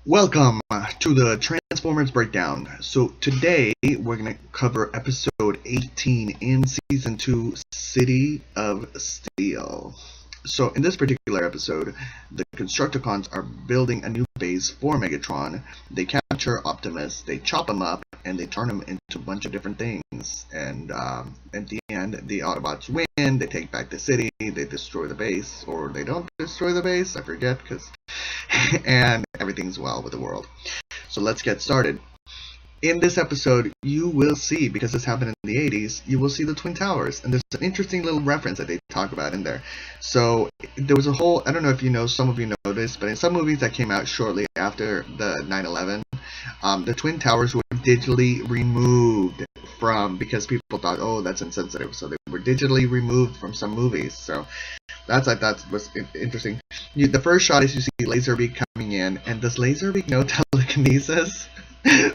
Welcome to the Transformers Breakdown. So today we're going to cover episode 18 in season 2, City of Steel. So in this particular episode, the Constructicons are building a new base for Megatron. They capture Optimus, they chop him up, and they turn him into a bunch of different things. And at the end, the Autobots win, they take back the city, they destroy the base, or they don't destroy the base, I forget, and everything's well with the world. So let's get started. In this episode, you will see, because this happened in the 80s, you will see the Twin Towers. And there's an interesting little reference that they talk about in there. So there was a whole, I don't know if you know, some of you know this, but in some movies that came out shortly after the 9/11, the Twin Towers were digitally removed because people thought, oh, that's insensitive. So they were digitally removed from some movies. So I thought was interesting. The first shot is you see Laserbeak coming in, and does Laserbeak know telekinesis?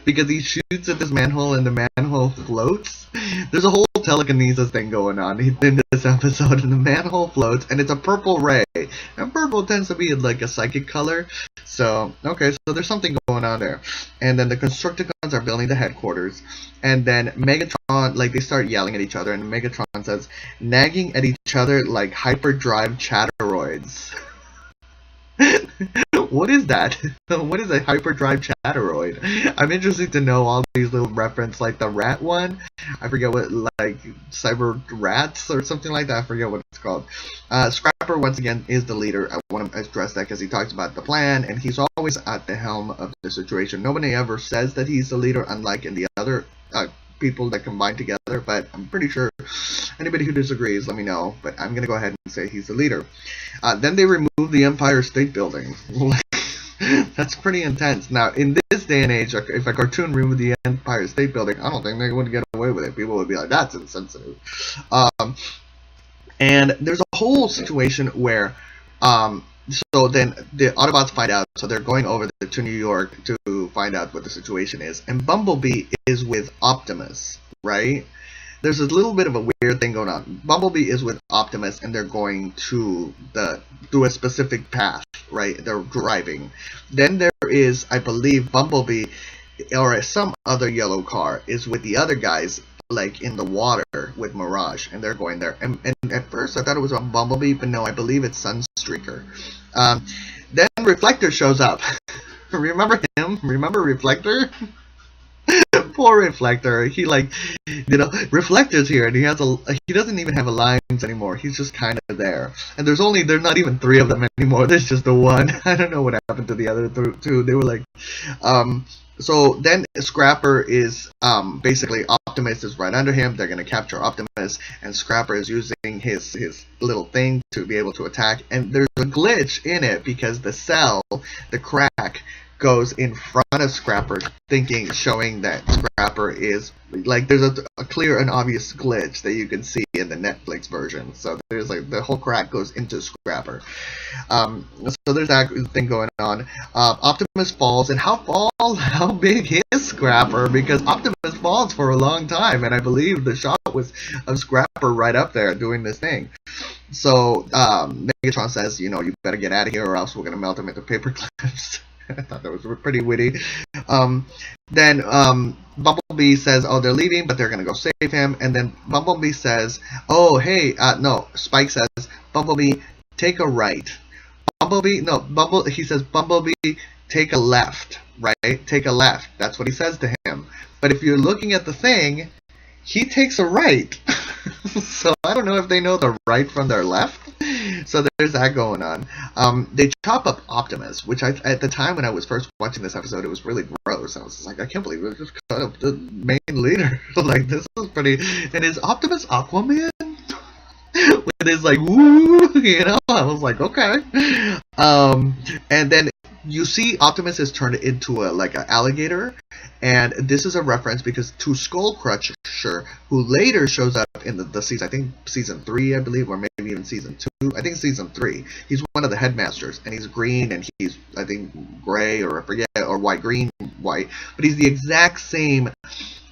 Because he shoots at this manhole and the manhole floats. There's a whole telekinesis thing going on in this episode, and the manhole floats, and it's a purple ray. And purple tends to be like a psychic color. So, okay, so there's something going on there. And then the Constructicons are building the headquarters. And then Megatron, like, they start yelling at each other, and Megatron says, nagging at each other like hyperdrive chatteroids. What is that? What is a hyperdrive chatteroid? I'm interested to know all these little references, like the rat one. I forget what, like cyber rats or something like that. I forget what it's called. Scrapper once again is the leader. I want to address that because he talks about the plan, and he's always at the helm of the situation. Nobody ever says that he's the leader, unlike in the other people that combine together, but I'm pretty sure anybody who disagrees, let me know, but I'm going to go ahead and say he's the leader. Then they remove the Empire State Building. That's pretty intense. Now, in this day and age, if a cartoon removed the Empire State Building, I don't think they would get away with it. People would be like, that's insensitive. And there's a whole situation where so then the Autobots find out, so they're going over to New York to find out what the situation is. And Bumblebee is with Optimus, right? There's a little bit of a weird thing going on. Bumblebee is with Optimus, and they're going to through a specific path, right? They're driving. Then there is, I believe, Bumblebee or some other yellow car is with the other guys, like in the water with Mirage, and they're going there. And at first I thought it was a Bumblebee, but no, I believe it's Sunstreaker. Then Reflector shows up. Remember him? Remember Reflector? Poor Reflector. He Reflector's here, and he doesn't even have a lines anymore. He's just kind of there. And there's not even 3 of them anymore. There's just the one. I don't know what happened to the other 2. They were like, so then Scrapper is, basically Optimus is right under him. They're going to capture Optimus, and Scrapper is using his little thing to be able to attack. And there's a glitch in it because the crack, goes in front of Scrapper, showing that Scrapper is, like, there's a clear and obvious glitch that you can see in the Netflix version. So there's like the whole crack goes into Scrapper. So there's that thing going on. Optimus falls, and how big is Scrapper? Because Optimus falls for a long time, and I believe the shot was of Scrapper right up there doing this thing. So Megatron says, you better get out of here, or else we're gonna melt him into paper clips. I thought that was pretty witty. Then Bumblebee says, oh, they're leaving, but they're going to go save him. And then Bumblebee says, oh, hey, no, Spike says, Bumblebee, take a right. He says, Bumblebee, take a left, right? Take a left. That's what he says to him. But if you're looking at the thing, he takes a right. So I don't know if they know the right from their left. So there's that going on. They chop up Optimus, which at the time when I was first watching this episode, it was really gross. I was just like, I can't believe we just cut up the main leader. Like, this is pretty. And is Optimus Aquaman? With his like, woo, I was like, okay. And then you see Optimus is turned into an alligator, and this is a reference because to Skullcrusher, who later shows up in the season, I think season 3, I believe, or maybe even season 2. I think season 3. He's one of the headmasters, and he's green, and he's, I think, gray, or I forget, or white, green, white, but he's the exact same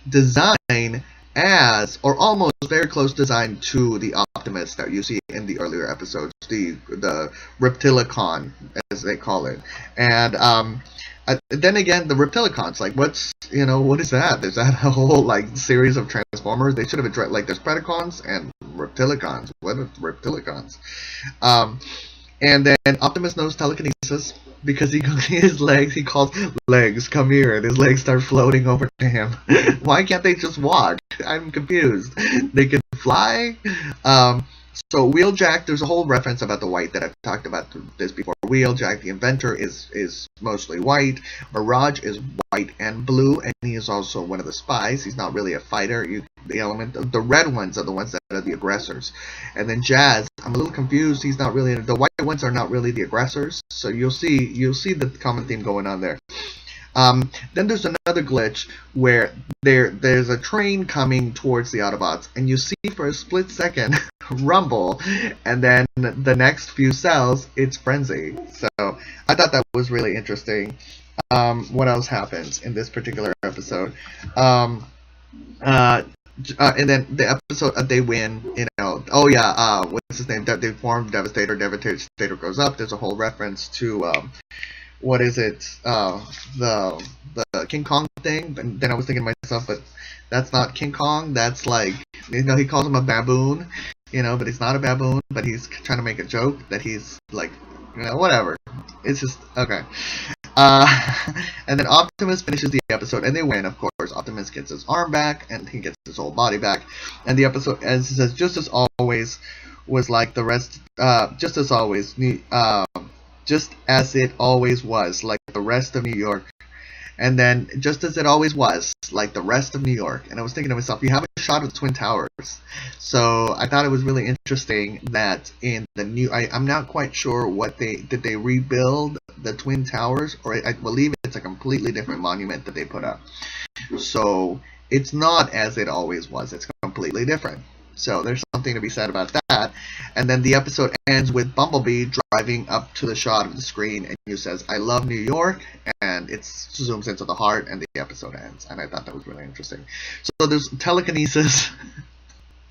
design as, or almost very close design to, the Optimus that you see in the earlier episodes, the Reptilicon, as they call it. And Then again, the Reptilicons, like, what is that? Is that a whole, like, series of Transformers? They should have addressed, like, there's Predacons and Reptilicons. What are Reptilicons? And then Optimus knows telekinesis because his legs, he calls legs, come here, and his legs start floating over to him. Why can't they just walk? I'm confused. They can fly? So Wheeljack, there's a whole reference about the white that I've talked about this before. Wheeljack, the inventor, is mostly white. Mirage is white and blue, and he is also one of the spies. He's not really a fighter. The red ones are the ones that are the aggressors. And then Jazz, I'm a little confused. He's not really, the white ones are not really the aggressors. So you'll see the common theme going on there. Then there's another glitch where there's a train coming towards the Autobots, and you see for a split second Rumble, and then the next few cells it's Frenzy. So I thought that was really interesting. What else happens in this particular episode? And then the episode they win. Oh yeah. What's his name? They form Devastator. Devastator goes up. There's a whole reference to what is it? The King Kong thing. And then I was thinking to myself, but that's not King Kong. That's like, he calls him a baboon, but he's not a baboon. But he's trying to make a joke that he's like, whatever. It's just okay. And then Optimus finishes the episode, and they win. Of course, Optimus gets his arm back, and he gets his whole body back. And the episode, as it says, just as always, was like the rest. Just as always. Just as it always was, like the rest of New York. And then, just as it always was, like the rest of New York. And I was thinking to myself, you have a shot of the Twin Towers. So I thought it was really interesting that in the new, I'm not quite sure did they rebuild the Twin Towers, or I believe it's a completely different monument that they put up. So it's not as it always was, it's completely different. So there's something to be said about that. And then the episode ends with Bumblebee driving up to the shot of the screen, and he says, "I love New York," and it zooms into the heart, and the episode ends. And I thought that was really interesting. So there's telekinesis.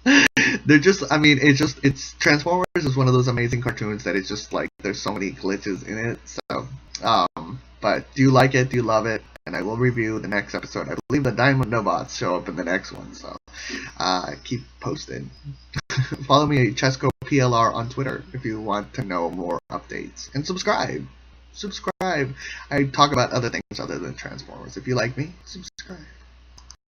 It's Transformers is one of those amazing cartoons that it's just like there's so many glitches in it. So, but do you like it? Do you love it? And I will review the next episode. I believe the Diamond Nobots show up in the next one, so keep posted. Follow me at Chesco PLR on Twitter if you want to know more updates. And subscribe. I talk about other things other than Transformers. If you like me, subscribe.